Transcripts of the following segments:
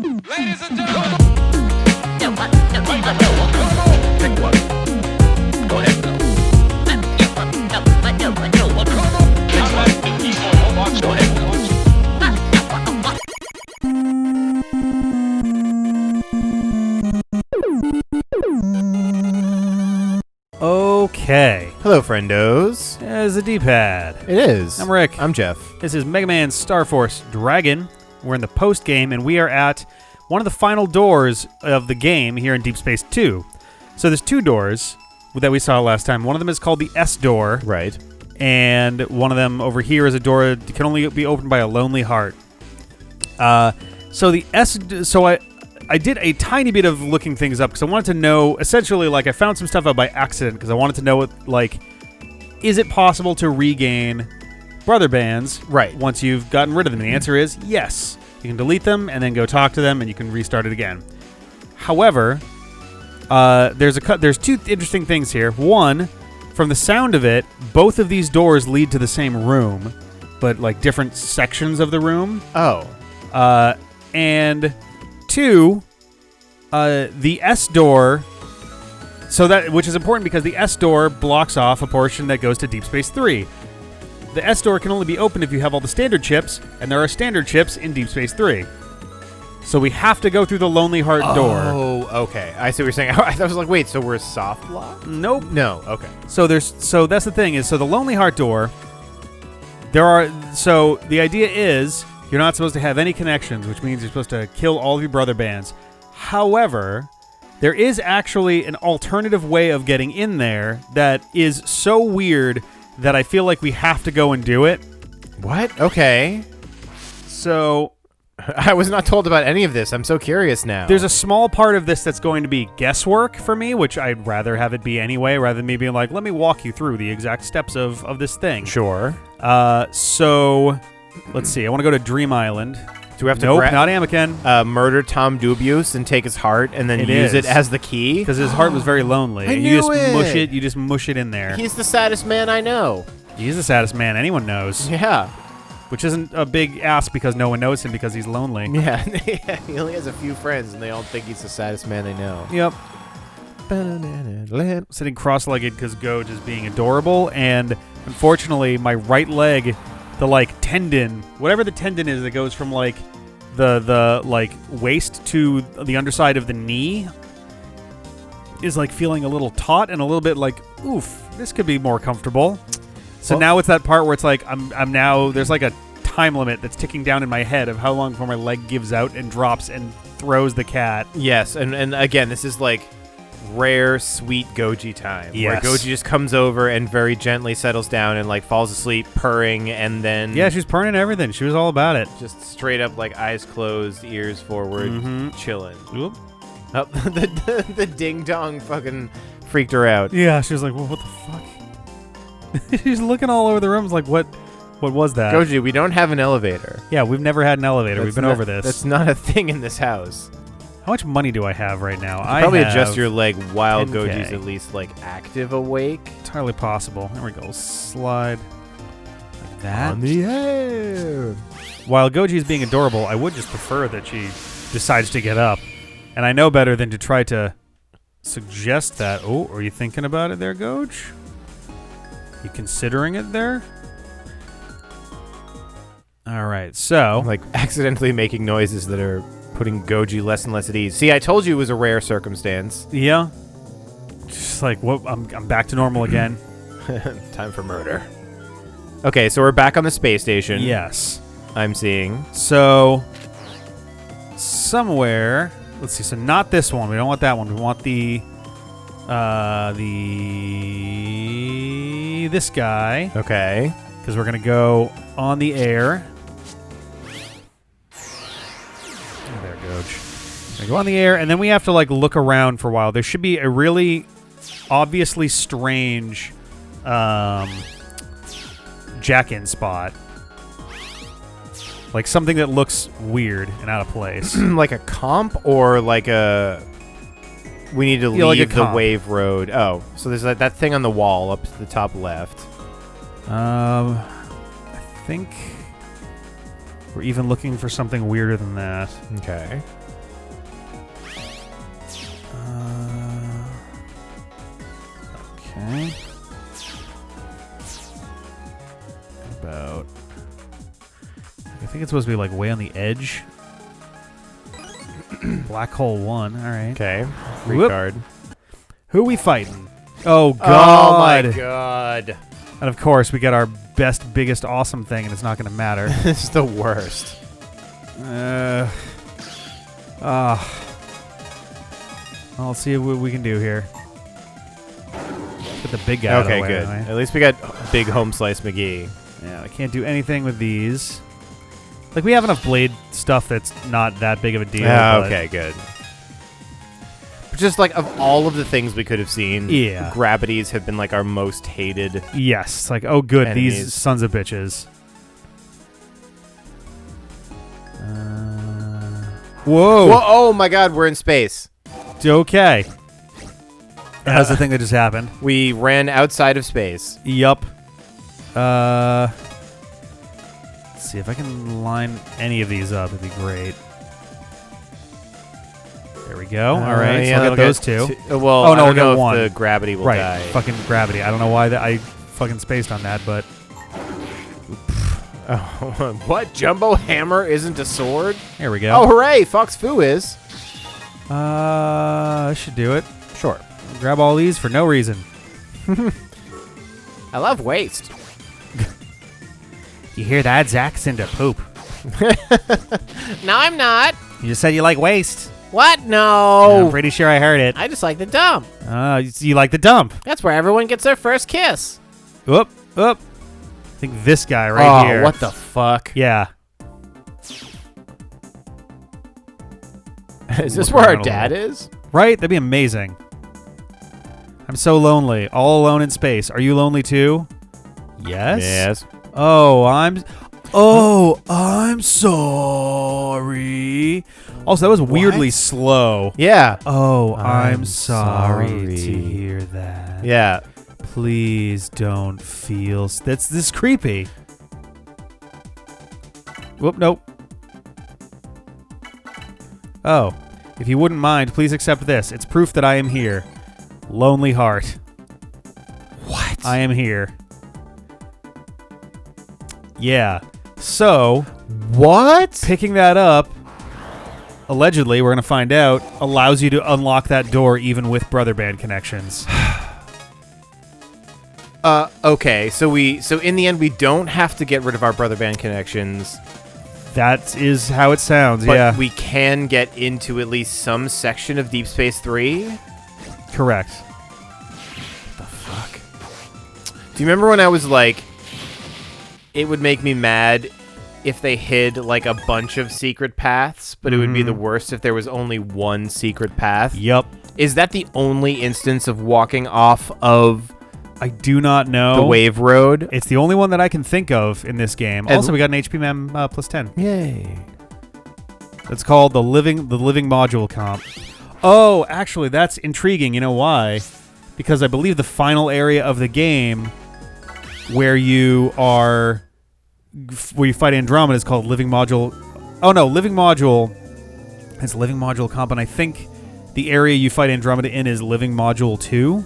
Ladies and gentlemen. Pick one. Go ahead. Go ahead. Okay. Hello, friendos. There's a D-pad. It is. I'm Rick. I'm Jeff. This is Mega Man Star Force Dragon. We're in the post-game, and we are at one of the final doors of the game here in Deep Space 2. So there's two doors that we saw last time. One of them is called the S door. Right. And one of them over here is a door that can only be opened by a lonely heart. So the S... So I did a tiny bit of looking things up because I wanted to know, essentially, like, I found some stuff out by accident because I wanted to know, what, like, is it possible to regain brother bands once you've gotten rid of them? And the answer is yes. You can delete them and then go talk to them and you can restart it again. However, there's two interesting things here. One, from the sound of it, both of these doors lead to the same room, but, like, different sections of the room. Oh. And... Two, the S door, which is important because the S door blocks off a portion that goes to Deep Space 3. The S door can only be opened if you have all the standard chips, and there are standard chips in Deep Space 3. So we have to go through the Lonely Heart door. Oh, okay. I see what you're saying. I was like, wait, so we're soft lock? Nope. No, okay. So that's the thing is, so the Lonely Heart door, so the idea is... You're not supposed to have any connections, which means you're supposed to kill all of your brother bands. However, there is actually an alternative way of getting in there that is so weird that I feel like we have to go and do it. What? Okay. So... I was not told about any of this. I'm so curious now. There's a small part of this that's going to be guesswork for me, which I'd rather have it be anyway, rather than me being like, let me walk you through the exact steps of this thing. Sure. So... Let's see. I want to go to Dream Island. Do we have to not Anakin. Murder Tom Dubious and take his heart and then use it as the key? Because his heart was very lonely. You just mush it in there. He's the saddest man I know. He's the saddest man anyone knows. Yeah. Which isn't a big ask because no one knows him because he's lonely. Yeah. He only has a few friends and they all think he's the saddest man they know. Yep. Sitting cross-legged because Goj is being adorable, and unfortunately my right leg... The, like, tendon, whatever the tendon is that goes from, like, the like, waist to the underside of the knee is, like, feeling a little taut and a little bit like, oof, this could be more comfortable. So now it's that part where it's like, I'm now, there's, like, a time limit that's ticking down in my head of how long before my leg gives out and drops and throws the cat. Yes, and again, this is, like, rare, sweet Goji time. Yes. Where Goji just comes over and very gently settles down and, like, falls asleep, purring, and then... Yeah, she's purring and everything. She was all about it. Just straight up, like, eyes closed, ears forward, chilling. Oop. Oh, the ding-dong fucking freaked her out. Yeah, she was like, well, what the fuck? She's looking all over the rooms like, what was that? Goji, we don't have an elevator. Yeah, we've never had an elevator. We've been over this. That's not a thing in this house. How much money do I have right now? I probably adjust your leg while 10K. Goji's at least, like, active awake. Entirely possible. There we go. Slide like that. On the air. While Goji is being adorable, I would just prefer that she decides to get up. And I know better than to try to suggest that. Oh, are you thinking about it there, Goj? You considering it there? All right, so... Like, accidentally making noises that are... putting Goji less and less at ease. See, I told you it was a rare circumstance. Yeah. Just like, whoop, I'm back to normal again. Time for murder. Okay, so we're back on the space station. Yes. I'm seeing. So, somewhere... Let's see, so not this one. We don't want that one. We want this guy. Okay. Because we're going to go on the air. I go on the air, and then we have to, like, look around for a while. There should be a really obviously strange jack-in spot. Like something that looks weird and out of place. Like a comp or like a... We need to leave like the wave road. Oh, so there's that thing on the wall up to the top left. I think we're even looking for something weirder than that. Okay. Okay. About. I think it's supposed to be like way on the edge. Black hole 1. All right. Okay. Whoop. Retard. Who are we fighting? Oh God! Oh my God! And of course, we get our best, biggest, awesome thing, and it's not going to matter. This is the worst. I'll see what we can do here. Get the big guy out of the Okay, way, good. anyway. At least we got Big Home Slice McGee. Yeah, I can't do anything with these. Like, we have enough blade stuff that's not that big of a deal. but Okay, good. But just like of all of the things we could have seen, Yeah. gravities have been like our most hated. Yes. It's like, oh, good. Enemies. These sons of bitches. Whoa. Whoa! Oh my God, we're in space. Okay. That's the thing that just happened. We ran outside of space. Yup. Let's see if I can line any of these up. It'd be great. There we go. All right, so I'll get those two. Well, Oh, no, I we'll don't know get one. if the gravity will Right, die. fucking gravity. I don't know why I fucking spaced on that, but Oh, what? Jumbo Hammer isn't a sword? here we go. Oh, hooray! Fox Fu is. I should do it. Sure. Grab all these for no reason. I love waste. You hear that? Zach's into poop. No, I'm not. You just said you like waste. What? No. I'm pretty sure I heard it. I just like the dump. You like the dump. That's where everyone gets their first kiss. Whoop, whoop. I think this guy right here. What the fuck? Yeah. Is this Look where our around a dad little. is? Right? That'd be amazing. I'm so lonely. All alone in space. Are you lonely too? Yes? Yes. Oh, I'm sorry. Also, that was weirdly slow. Yeah. Oh, I'm I'm sorry sorry. to hear that. Yeah. Please don't feel... This is creepy. Whoop, nope. Oh, if you wouldn't mind, please accept this. It's proof that I am here. Lonely heart. What? I am here. Yeah. So, What? picking that up, allegedly, we're going to find out, allows you to unlock that door even with Brother Band connections. Okay. So in the end, we don't have to get rid of our brother band connections, That is how it sounds, but yeah. we can get into at least some section of Deep Space 3. Correct. What the fuck? Do you remember when I was like, it would make me mad if they hid like a bunch of secret paths, but it would be the worst if there was only one secret path? Yup. Is that the only instance of walking off of I do not know. the wave road? It's the only one that I can think of in this game. And- Also, we got an HP Mem plus 10. Yay. It's called the living module comp. Oh, actually, that's intriguing. You know why? Because I believe the final area of the game where you fight Andromeda is called living module. Oh no, living module. It's living module comp, and I think the area you fight Andromeda in is living module 2.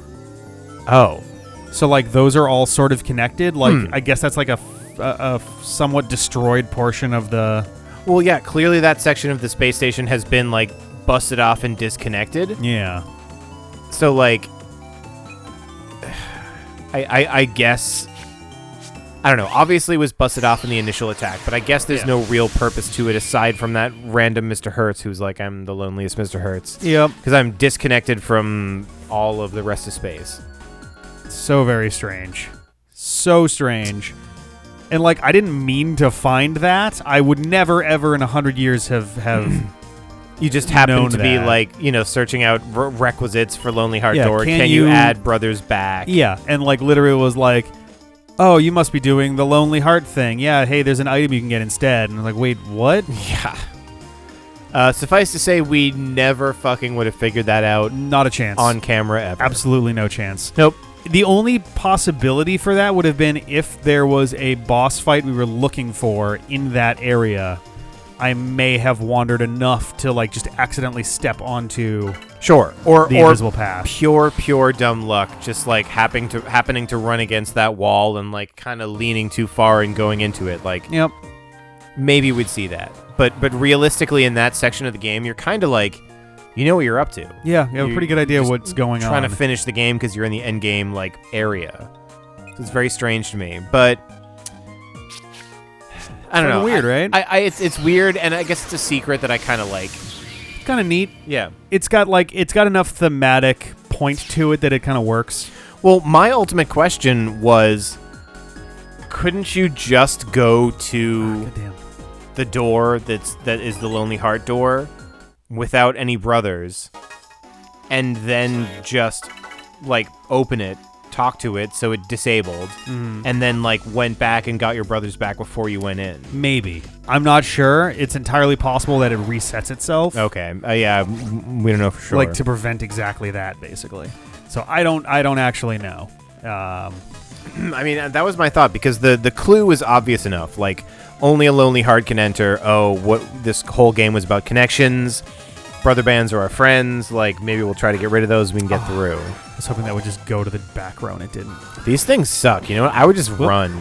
Oh. So like those are all sort of connected. Like I guess that's like a somewhat destroyed portion of the. Well, yeah, clearly that section of the space station has been, like, busted off and disconnected. Yeah. So, like, I guess, I don't know, obviously it was busted off in the initial attack, but I guess there's no real purpose to it aside from that random Mr. Hertz who's like, I'm the loneliest Mr. Hertz. Yep. Because I'm disconnected from all of the rest of space. So very strange. So strange. And, like, I didn't mean to find that. I would never, ever in 100 years have You just happen known to be, that. like, you know, searching out requisites for Lonely Heart Yeah, Door. can you you- add Brothers back? Yeah, and, like, literally was like, oh, you must be doing the Lonely Heart thing. Yeah, hey, there's an item you can get instead. And I was like, wait, what? Yeah. Suffice to say, we never fucking would have figured that out Not a chance. on camera ever. Absolutely no chance. Nope. The only possibility for that would have been if there was a boss fight we were looking for in that area I may have wandered enough to like just accidentally step onto Sure. the Or invisible path. pure dumb luck, just like happening to run against that wall and like kind of leaning too far and going into it. Like Yep. maybe we'd see that. But realistically, in that section of the game, you're kind of like, you know what you're up to. Yeah, you have a pretty good idea just what's going on. Trying to finish the game because you're in the end game like area. So it's very strange to me, but I don't know. Weird, right? It's weird, and I guess it's a secret that I kind of like. It's kind of neat. Yeah. It's got enough thematic point to it that it kind of works. Well, my ultimate question was, couldn't you just go to Goddamn. the door that is the Lonely Heart door without any brothers, and then just like open it, talk to it so it disabled, and then like went back and got your brothers back before you went in? Maybe. I'm not sure. It's entirely possible that it resets itself. Okay. Yeah, we don't know for sure. Like to prevent exactly that, basically. So I don't actually know. I mean, that was my thought, because the clue was obvious enough. Like, only a Lonely Heart can enter. Oh, what this whole game was about connections. Brother bands are our friends. Like, maybe we'll try to get rid of those. We can get through. I was hoping that would just go to the back row, and it didn't. These things suck. You know what? I would just run.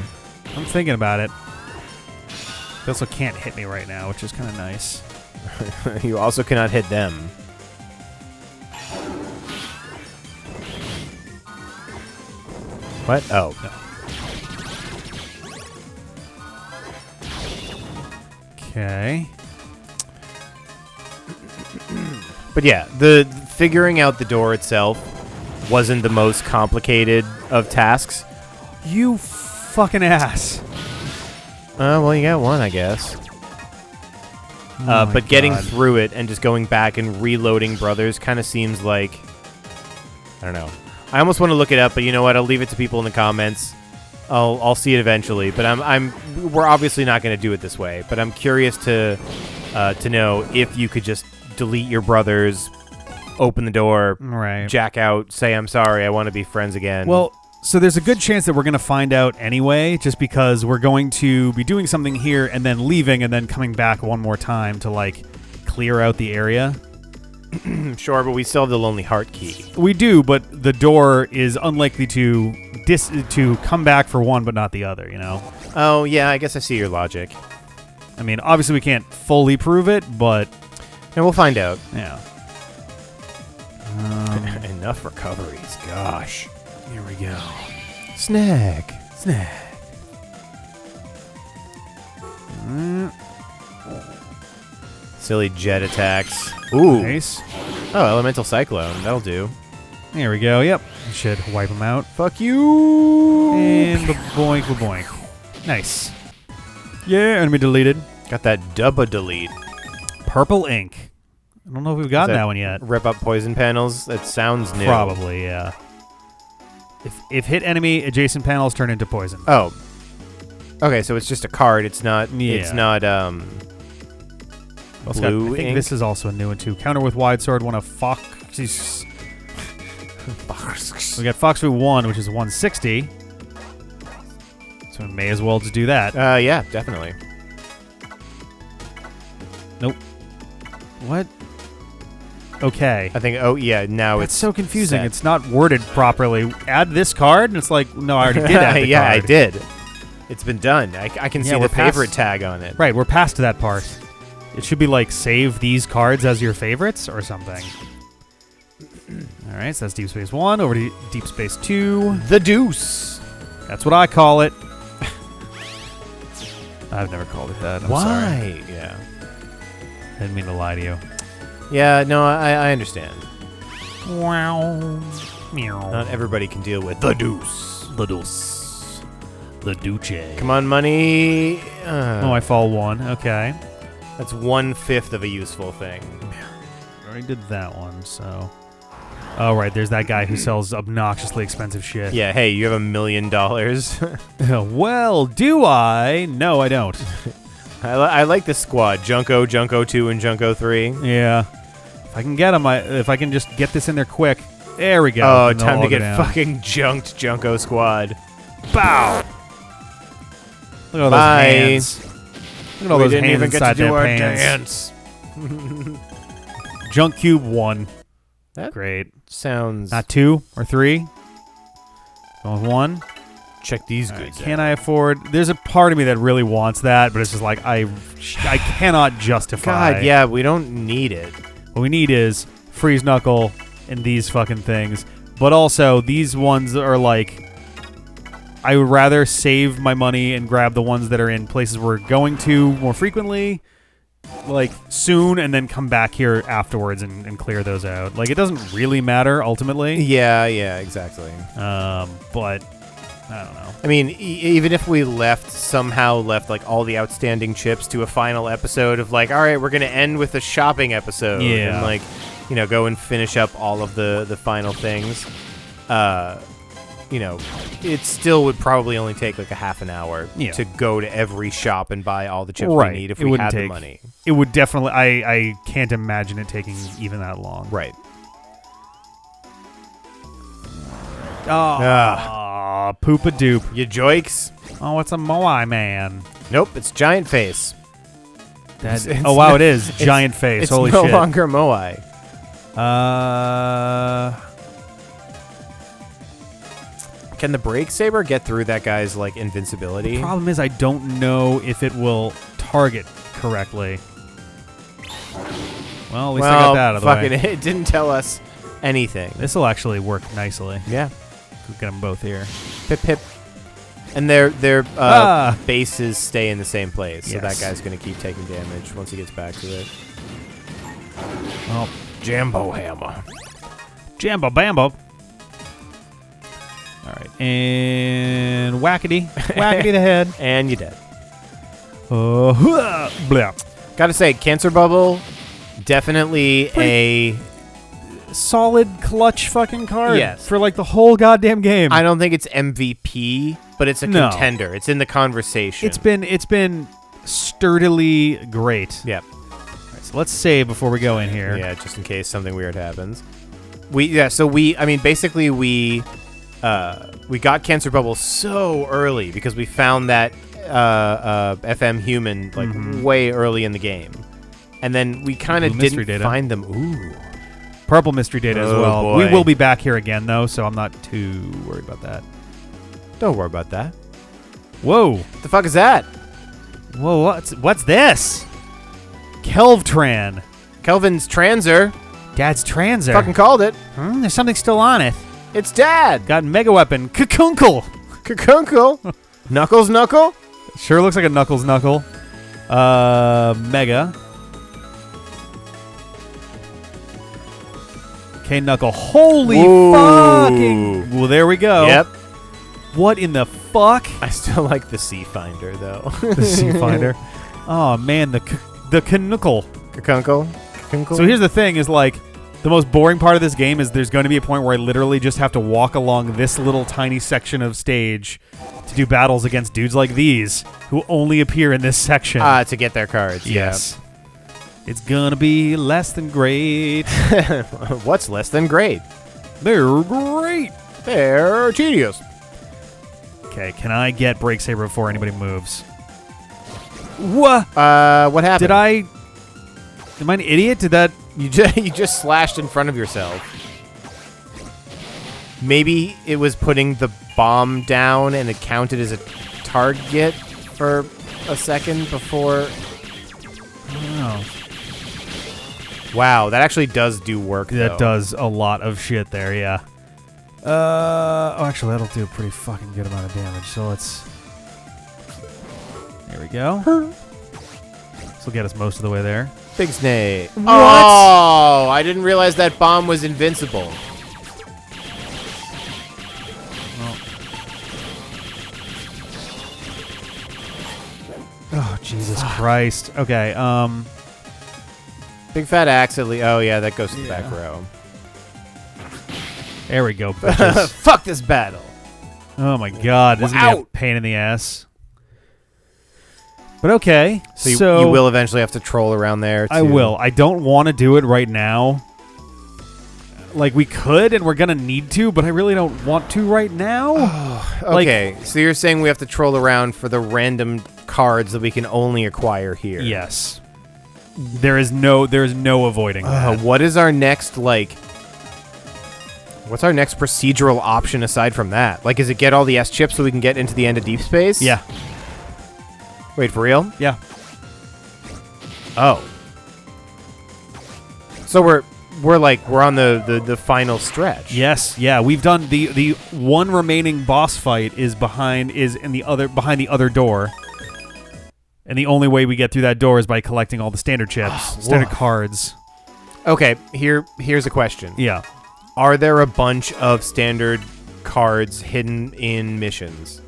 I'm thinking about it. They also can't hit me right now, which is kind of nice. You also cannot hit them. What? Oh. No. Okay. But yeah, the figuring out the door itself wasn't the most complicated of tasks. You fucking ass. Well, you got one, I guess. Oh But getting God. through it and just going back and reloading brothers kind of seems like, I don't know. I almost want to look it up, but you know what? I'll leave it to people in the comments. I'll see it eventually. But we're obviously not going to do it this way. But I'm curious to know if you could just delete your brothers, open the door, Right. jack out, say I'm sorry, I want to be friends again. Well, so there's a good chance that we're going to find out anyway, just because we're going to be doing something here and then leaving and then coming back one more time to like clear out the area. Sure, but we still have the Lonely Heart key. We do, but the door is unlikely to come back for one, but not the other. You know. Oh yeah, I guess I see your logic. I mean, obviously we can't fully prove it, but And we'll find out. yeah. Enough recoveries. Gosh. Here we go. Snack. Silly jet attacks. Ooh. Nice. Oh, elemental cyclone. That'll do. There we go. Yep. Should wipe them out. Fuck you. And boink, boink. Nice. Yeah, enemy deleted. Got that dubba delete. Purple ink. I don't know if we've gotten that one yet. Rip up poison panels. That sounds new. Probably, yeah. If hit enemy, adjacent panels turn into poison. Oh. Okay, so it's just a card. It's not. Yeah. It's not. Also got- Blue I think ink? this is also a new one too. Counter with wide sword, one of Fox. We got Fox Fu 1, which is 160. So we may as well just do that. Yeah, definitely. Nope. What? Okay. I think. Oh yeah. Now It's it's so confusing. set. It's not worded properly. Add this card, and it's like, no, I already did add the yeah, card. I did. It's been done. I can Yeah, see we're the favorite past- tag on it. Right, we're past that part. It should be like save these cards as your favorites or something. All right, so that's Deep Space 1 over to Deep Space 2. The deuce. That's what I call it. I've never called it that. I'm sorry. Why? Yeah. I didn't mean to lie to you. Yeah. No, I understand. Wow. Meow. Not everybody can deal with the deuce. The deuce. The duce. Come on, money. Oh, I fall 1. Okay. That's 1/5 of a useful thing. Already did that one, so... Oh, right, there's that guy who sells obnoxiously expensive shit. Yeah. Hey, you have $1 million. Well, do I? No, I don't. I like this squad: Junko, Junko 2, and Junko 3. Yeah. If I can get him, if I can just get this in there quick. There we go. Oh, And they'll time all to go get down. fucking junked, Junko squad. Bow! Look at all Bye. those hands. Look at all We those didn't hands even get to inside do that our pants. dance. Junk Cube 1. That Great. sounds. Not 2 or 3. Going with 1. Check these All right, goods. can I afford? There's a part of me that really wants that, but it's just like I cannot justify. God, yeah, we don't need it. What we need is Freeze Knuckle and these fucking things. But also, these ones are like, I would rather save my money and grab the ones that are in places we're going to more frequently, like soon, and then come back here afterwards and clear those out. Like, it doesn't really matter ultimately. Yeah, exactly. But I don't know. I mean, even if we somehow left like all the outstanding chips to a final episode of like, all right, we're gonna end with a shopping episode, Yeah. and like, go and finish up all of the final things. It still would probably only take like a half an hour to go to every shop and buy all the chips we need if we had the money. It would definitely. I can't imagine it taking even that long. Right. Oh, poop a doop. You joiks? Oh, it's a Moai man. Nope, it's giant face. That, It's oh wow, not- it is giant face. It's Holy no shit. longer Moai. Can the Break Saber get through that guy's like invincibility? The problem is I don't know if it will target correctly. Well, at least I got that out of the way. It didn't tell us anything. This will actually work nicely. Yeah. We'll get them both here. Pip pip. And their bases stay in the same place, so that Yes. guy's gonna keep taking damage once he gets back to it. Oh, Jambo hammer. Jambo Bambo. All right, and Wackety, Wackety the head. And you're dead. Blah. Gotta say, Cancer Bubble, definitely a. Solid clutch fucking card. Yes. For like the whole goddamn game. I don't think it's MVP, but it's a No. contender. It's in the conversation. It's been sturdily great. Yep. All right, so let's save before we go in here. Yeah, just in case something weird happens. Basically we got Cancer Bubble so early because we found that FM human like way early in the game. And then we kind of Mystery didn't data. find them. Ooh. Purple mystery data as Oh, well. boy. We will be back here again though, so I'm not too worried about that. Don't worry about that. Whoa. What the fuck is that? Whoa, what's this? Kelvtran. Kelvin's Transer. Dad's Transer. Fucking called it. There's something still on it. It's Dad. Got Mega Weapon. Kakunkle. Kakunkle. Knuckles Knuckle. Sure looks like a Knuckles Knuckle. Mega. Okay, Knuckle. Holy Whoa. fucking. Well, there we go. Yep. What in the fuck? I still like the Sea Finder though. The Sea Finder. Oh, man. The Kanunkle. Kakunkle. So here's the thing is like the most boring part of this game is there's going to be a point where I literally just have to walk along this little tiny section of stage to do battles against dudes like these who only appear in this section. To get their cards. Yes. It's going to be less than great. Yeah. What's less than great? They're great. They're tedious. Okay, can I get Break Saber before anybody moves? What? What happened? Am I an idiot? Did that... You just slashed in front of yourself. Maybe it was putting the bomb down and it counted as a target for a second before. Oh, Wow, that actually does do work. that though. does a lot of shit there, yeah. Actually, that'll do a pretty fucking good amount of damage. So let's... There we go. This will get us most of the way there. Big Snake. What? Oh, I didn't realize that bomb was invincible. Oh, Jesus Christ. Okay, Big fat axe at least. Oh yeah, that goes to the Yeah. back row. there we go, bitches. Fuck this battle. Oh my god, this is gonna be a Wow. pain in the ass. But okay, So, you will eventually have to troll around there. I will. I don't want to do it right now. Like, we could, and we're gonna need to, but I really don't want to right now. Okay, so you're saying we have to troll around for the random cards that we can only acquire here. Yes. There is no avoiding that. What is our next, like... What's our next procedural option aside from that? Like, is it get all the S chips so we can get into the end of Deep Space? Yeah. Wait, for real? Yeah. Oh. So we're on the final stretch. Yes, yeah. We've done the one remaining boss fight is behind the other door. And the only way we get through that door is by collecting all the standard chips, standard cards. Okay, here's a question. Yeah. Are there a bunch of standard cards hidden in missions?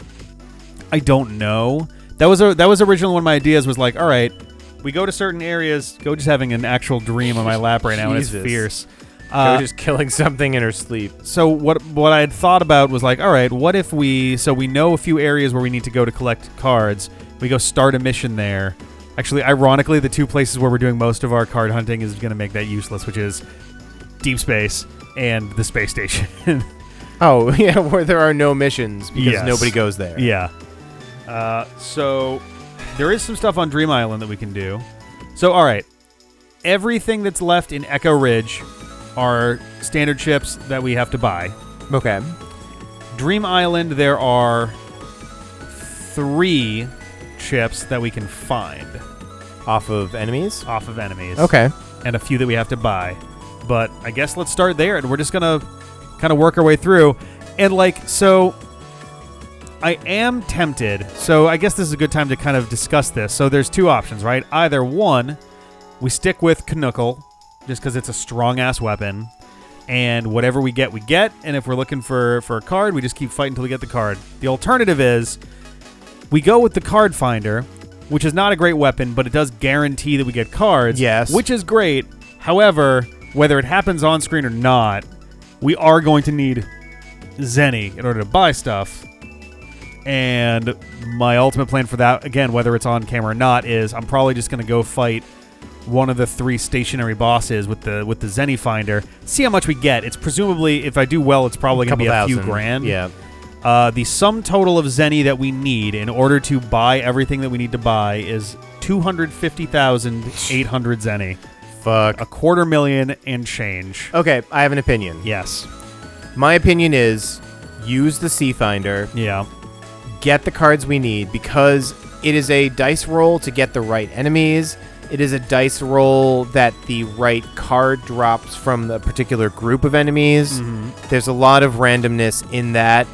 I don't know. That was originally one of my ideas was like, all right, we go to certain areas. Go just having an actual dream on my lap right now, and it's fierce. Go just killing something in her sleep. So what I had thought about was like, all right, what if we know a few areas where we need to go to collect cards. We go start a mission there. Actually, ironically, the two places where we're doing most of our card hunting is going to make that useless, which is Deep Space and the space station. Oh, yeah, where there are no missions because nobody goes there. Yeah. So there is some stuff on Dream Island that we can do. So, all right. Everything that's left in Echo Ridge are standard chips that we have to buy. Okay. Dream Island, there are 3 chips that we can find. Off of enemies? Off of enemies. Okay. And a few that we have to buy. But I guess let's start there, and we're just going to kind of work our way through. And, so I am tempted. So I guess this is a good time to kind of discuss this. So there's 2 options, right? Either one, we stick with Knuckle, just because it's a strong-ass weapon. And whatever we get, we get. And if we're looking for a card, we just keep fighting until we get the card. The alternative is we go with the Card Finder, which is not a great weapon, but it does guarantee that we get cards. Yes. Which is great. However, whether it happens on screen or not, we are going to need Zenny in order to buy stuff. And my ultimate plan for that, again, whether it's on camera or not, is I'm probably just going to go fight one of the 3 stationary bosses with the Zenny Finder. See how much we get. It's presumably, if I do well, it's probably going to be a few grand. Yeah. The sum total of Zenny that we need in order to buy everything that we need to buy is 250,800 Zenny. Fuck. $250,000 and change. Okay, I have an opinion. Yes. My opinion is use the Sea Finder. Yeah. Get the cards we need because it is a dice roll to get the right enemies. It is a dice roll that the right card drops from the particular group of enemies. Mm-hmm. There's a lot of randomness in that.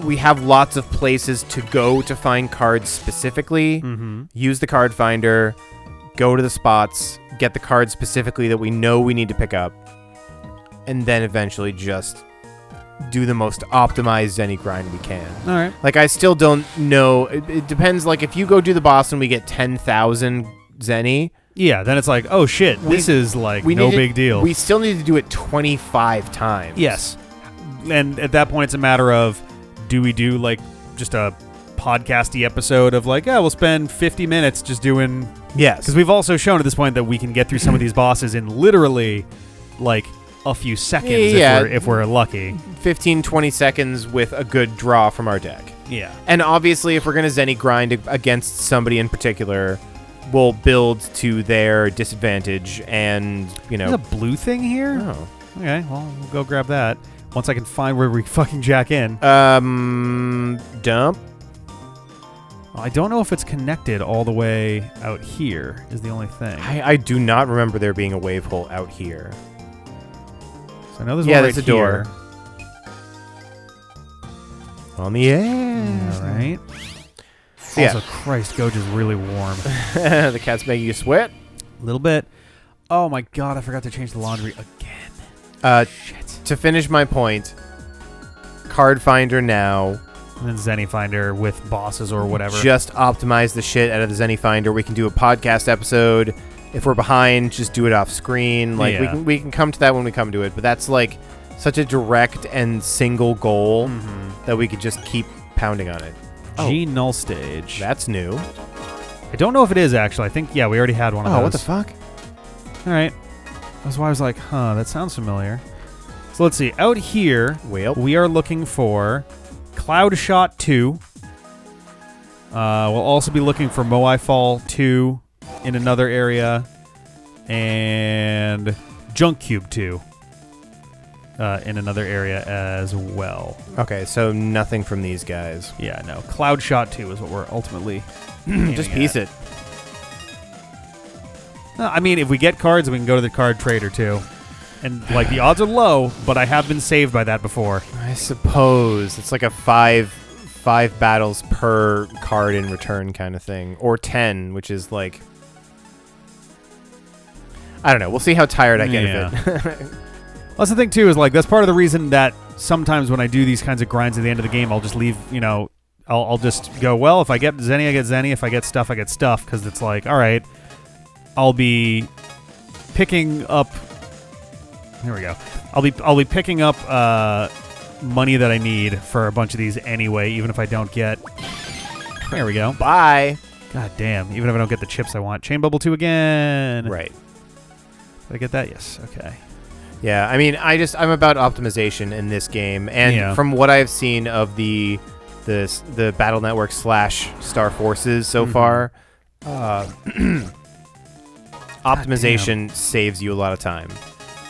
We have lots of places to go to find cards specifically. Mm-hmm. Use the Card Finder. Go to the spots. Get the cards specifically that we know we need to pick up. And then eventually just do the most optimized Zenny grind we can. All right. Like, I still don't know. It depends. Like, if you go do the boss and we get 10,000 Zenny. Yeah, then it's like, oh, shit. This is, like, no big deal. We still need to do it 25 times. Yes. And at that point, it's a matter of, do we do, like, just a podcasty episode of, like, we'll spend 50 minutes just doing... Yes. Because we've also shown at this point that we can get through some of these bosses in literally, like... a few seconds if we're lucky. 15, 20 seconds with a good draw from our deck. Yeah. And obviously, if we're going to Zenny grind against somebody in particular, we'll build to their disadvantage and, There's a blue thing here? Oh. Okay, well, we'll go grab that. Once I can find where we fucking jack in. Dump? I don't know if it's connected all the way out here is the only thing. I do not remember there being a wave hole out here. I know there's one right there's a door. On the edge. All right. So also, Christ, Goj is really warm. The cat's making you sweat? A little bit. Oh, my God. I forgot to change the laundry again. Shit. To finish my point, Card Finder now. And then Zenny Finder with bosses or whatever. Just optimize the shit out of the Zenny Finder. We can do a podcast episode. If we're behind, just do it off screen. Like we can come to that when we come to it. But that's like such a direct and single goal that we could just keep pounding on it. G null stage. That's new. I don't know if it is actually. I think we already had one of those. Oh, what the fuck? All right. That's why I was like, that sounds familiar. So let's see. Out here, we are looking for Cloud Shot 2, We'll also be looking for Moai Fall 2 in another area, and Junk Cube 2 in another area as well. Okay, so nothing from these guys. Yeah, no. Cloud Shot 2 is what we're ultimately Just piece it. I mean, if we get cards, we can go to the card trader too. And, like, the odds are low, but I have been saved by that before. I suppose. It's like a five battles per card in return kind of thing. Or 10, which is like... I don't know. We'll see how tired I get of it. That's the thing, too, is, like, that's part of the reason that sometimes when I do these kinds of grinds at the end of the game, I'll just leave, you know, I'll just go, well, if I get Zenny, I get Zenny. If I get stuff, I get stuff. Because it's like, all right, I'll be picking up... Here we go. I'll be picking up money that I need for a bunch of these anyway, even if I don't get... There we go. Bye. God damn. Even if I don't get the chips I want. Chain Bubble 2 again. Right. Did I get that? Yes. Okay. Yeah, I mean, I'm about optimization in this game, and from what I've seen of the Battle Network / Star Forces so far, optimization saves you a lot of time.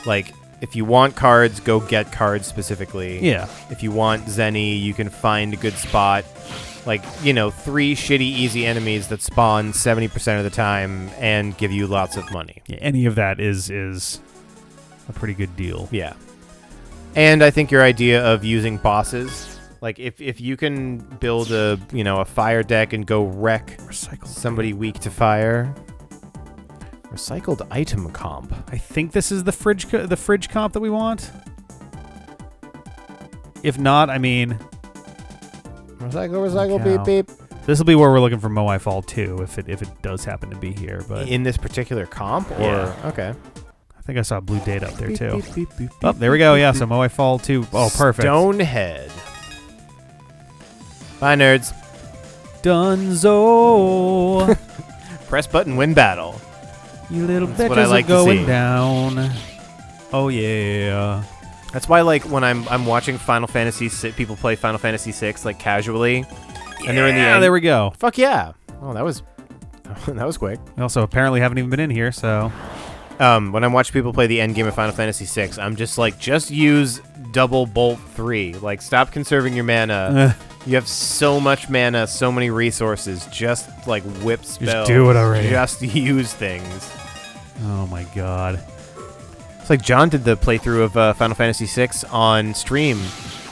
Like, if you want cards, go get cards specifically. Yeah. If you want Zenny, you can find a good spot. Like, you know, 3 shitty easy enemies that spawn 70% of the time and give you lots of money. Yeah, any of that is a pretty good deal. Yeah. And I think your idea of using bosses, like if you can build a fire deck and go wreck somebody weak to fire. Recycled item comp. I think this is the fridge comp that we want. If not, I mean, recycle, beep beep. This will be where we're looking for Moai Fall 2 if it does happen to be here. But in this particular comp, or okay. I think I saw blue data up there too. Beep, beep, beep, oh, there we go. Yeah, so Moai Fall 2. Oh, perfect. Stonehead. Bye, nerds. Dunzo. Press button, win battle. You little That's bitches what I like are going to see. down. Oh yeah. That's why, like, when I'm watching Final Fantasy people play Final Fantasy 6 like casually, and they're in the end. There we go. Fuck yeah! Oh, that was quick. We also apparently haven't even been in here, so. When I'm watching people play the end game of Final Fantasy 6, I'm just like, just use double bolt 3. Like, stop conserving your mana. You have so much mana, so many resources. Just like whip spells. Just do it already. Just use things. Oh my god. It's like John did the playthrough of Final Fantasy 6 on stream.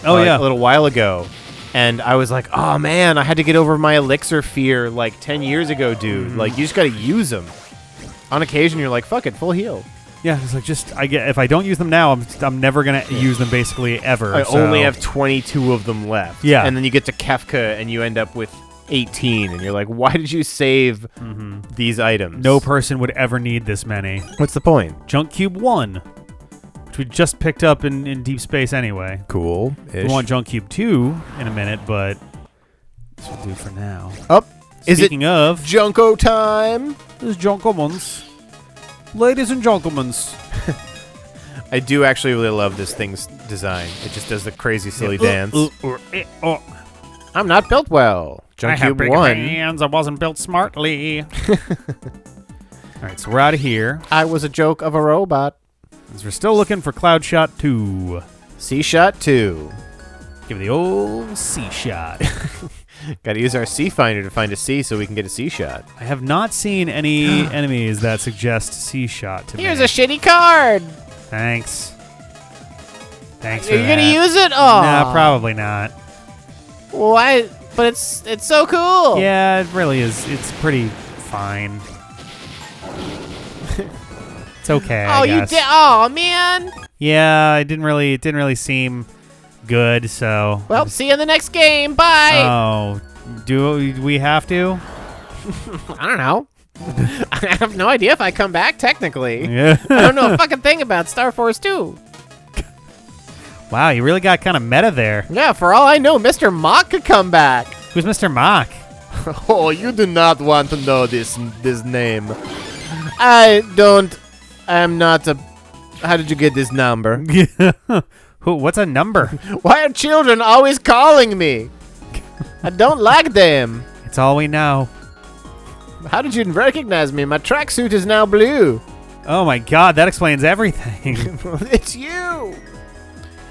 Oh yeah, a little while ago, and I was like, oh man, I had to get over my elixir fear like 10 years ago, dude. Like, you just gotta use them. On occasion, you're like, fuck it, full heal. Yeah, it's like if I don't use them now, I'm never gonna use them basically ever. I only have 22 of them left. Yeah, and then you get to Kefka and you end up with 18, and you're like, why did you save these items? No person would ever need this many. What's the point? Junk Cube 1, which we just picked up in Deep Space anyway. Cool. We want Junk Cube 2 in a minute, but this will do for now. Up. Speaking of Junko time? This is Junkomans. Ladies and gentlemen. I do actually really love this thing's design. It just does the crazy silly dance. I'm not built well. Junk Cube 1. Hands. I wasn't built smartly. All right, so we're out of here. I was a joke of a robot. As we're still looking for Cloud Shot 2. C-Shot 2. Give it the old C-Shot. Gotta use our C-Finder to find a C so we can get a C-Shot. I have not seen any enemies that suggest C-Shot to me. Here's a shitty card. Thanks. Thanks for Are you that. gonna use it? Oh. Nah, probably not. Why? But it's so cool. Yeah, it really is. It's pretty fine. It's okay. I guess. You did? Oh man. Yeah, it didn't really seem good. So. Well, see you in the next game. Bye. Oh, do we have to? I don't know. I have no idea if I come back. Technically, Yeah. I don't know a fucking thing about Star Force 2. Wow, you really got kind of meta there. Yeah, for all I know, Mr. Mock could come back. Who's Mr. Mock? Oh, you do not want to know this name. I'm not a... How did you get this number? Who? What's a number? Why are children always calling me? I don't like them. It's all we know. How did you recognize me? My tracksuit is now blue. Oh my god, that explains everything. It's you.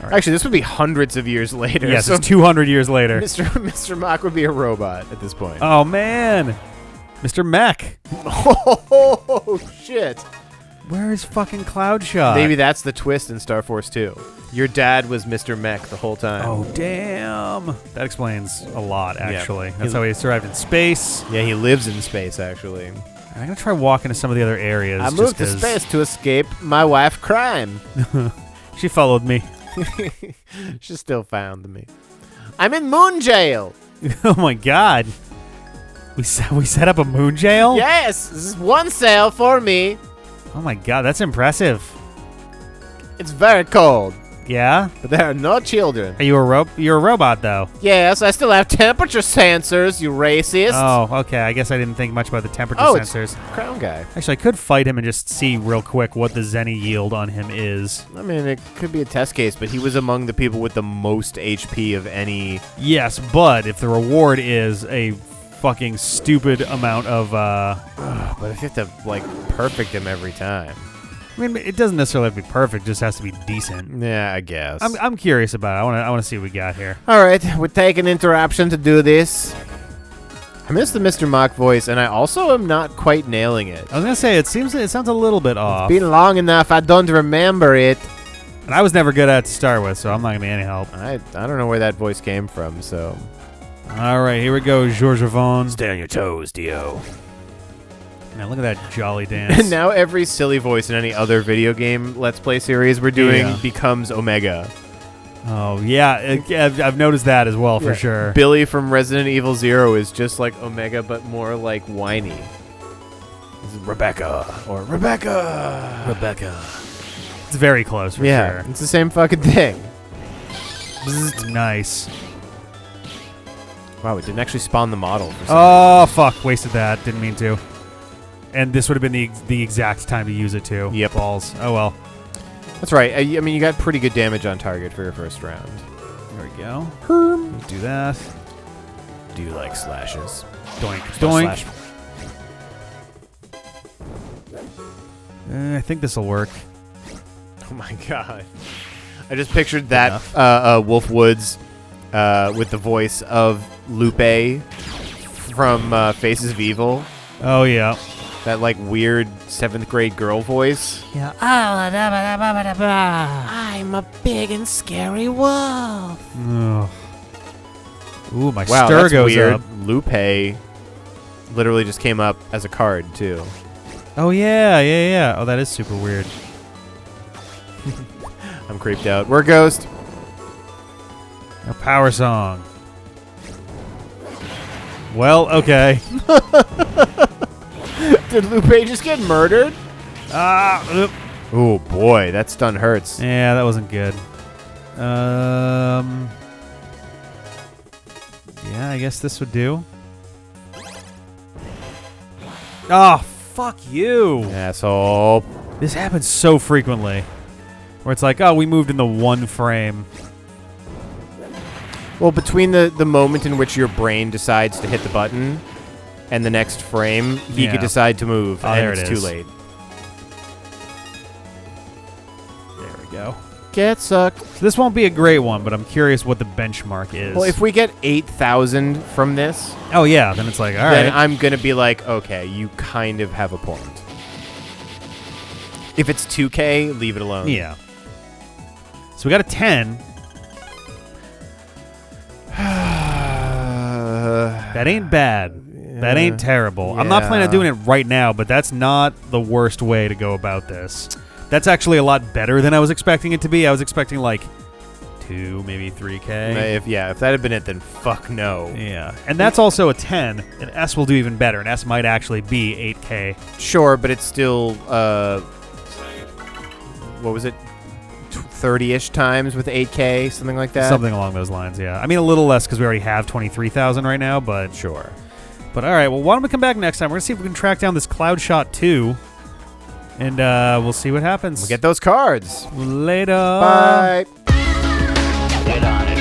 Right. Actually, this would be hundreds of years later. Yes, so it's 200 years later. Mr. Mock would be a robot at this point. Oh man, Mr. Mech. Oh shit. Where is fucking Cloudshot? Maybe that's the twist in Star Force 2. Your dad was Mr. Mech the whole time. Oh damn. That explains a lot, actually. Yeah. That's how he survived in space. Yeah, he lives in space, actually. I'm gonna try walking to some of the other areas. I just moved to 'cause space to escape my wife crime. She followed me. She still found me. I'm in moon jail. Oh my god. We set up a moon jail? Yes, this is one cell for me. Oh my god, that's impressive. It's very cold, Yeah? but there are no children. Are you you're a robot though? Yes, I still have temperature sensors, you racist. Oh, okay. I guess I didn't think much about the temperature It's sensors. Crown Guy. Actually, I could fight him and just see real quick what the Zenny yield on him is. I mean, it could be a test case, but he was among the people with the most HP of any. Yes, but if the reward is a fucking stupid amount of But if you have to, like, perfect him every time. I mean, it doesn't necessarily have to be perfect, it just has to be decent. Yeah, I guess. I'm curious about it. I want to see what we got here. All right, we're taking interruption to do this. I miss the Mr. Mock voice, and I also am not quite nailing it. I was gonna say it sounds a little bit off. It's been long enough, I don't remember it. And I was never good at it to start with, so I'm not gonna be any help. I don't know where that voice came from, so. All right, here we go, George Vaughn. Stay on your toes, Dio. Now look at that jolly And dance. now every silly voice in any other video game Let's Play series we're doing Yeah. becomes Omega. Oh yeah, I've noticed that as well for sure. Billy from Resident Evil 0 is just like Omega, but more like whiny. This is Rebecca or Rebecca. It's very close for Yeah, sure. it's the same fucking thing. Nice. Wow, it didn't actually spawn the model. For some Oh fuck, wasted that. Didn't mean to. And this would have been the exact time to use it too. Yep. Balls. Oh well. That's right. I mean, you got pretty good damage on target for your first round. There we go. Do that. Do you like slashes? Doink. Slash. I think this will work. Oh my god. I just pictured that enough. Wolf Woods with the voice of Lupe from Faces of Evil. Oh yeah. That like weird 7th grade girl voice. Yeah. I'm a big and scary wolf. Ugh. Ooh, my Wow, stir that's goes weird. up. Lupe literally just came up as a card too. Oh yeah. Oh, that is super weird. I'm creeped out. We're Ghost. A power song. Well, okay. Did Lupe just get murdered? Oop. Oh boy, that stun hurts. Yeah, that wasn't good. Yeah, I guess this would do. Oh, fuck you. Asshole. This happens so frequently. Where it's like, oh, we moved in the one frame. Well, between the moment in which your brain decides to hit the button and the next frame, he Yeah. could decide to move, Oh, and there it's it too is. late. There we go. Get sucked. So this won't be a great one, but I'm curious what the benchmark is. Well, if we get 8,000 from this, oh, yeah, then it's like, all then right. I'm going to be like, okay, you kind of have a point. If it's 2K, leave it alone. Yeah. So we got a 10. That ain't bad. That ain't terrible. I'm not planning on doing it right now, but that's not the worst way to go about this. That's actually a lot better than I was expecting it to be. I was expecting like 2, maybe 3K. If that had been it, then fuck no. Yeah. And that's also a 10. An S will do even better. An S might actually be 8K. Sure, but it's still, what was it? 30-ish times with 8K, something like that? Something along those lines, yeah. I mean, a little less because we already have 23,000 right now, but... Sure. But all right, well, why don't we come back next time? We're going to see if we can track down this Cloudshot 2, and we'll see what happens. We'll get those cards. Later. Bye. Get on it.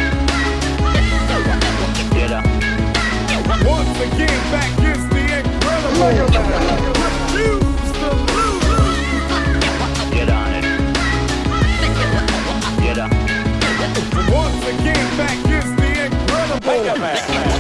Get up. One again back against the incredible. Refuse to lose. Get on it. Get up. Once again back against the incredible.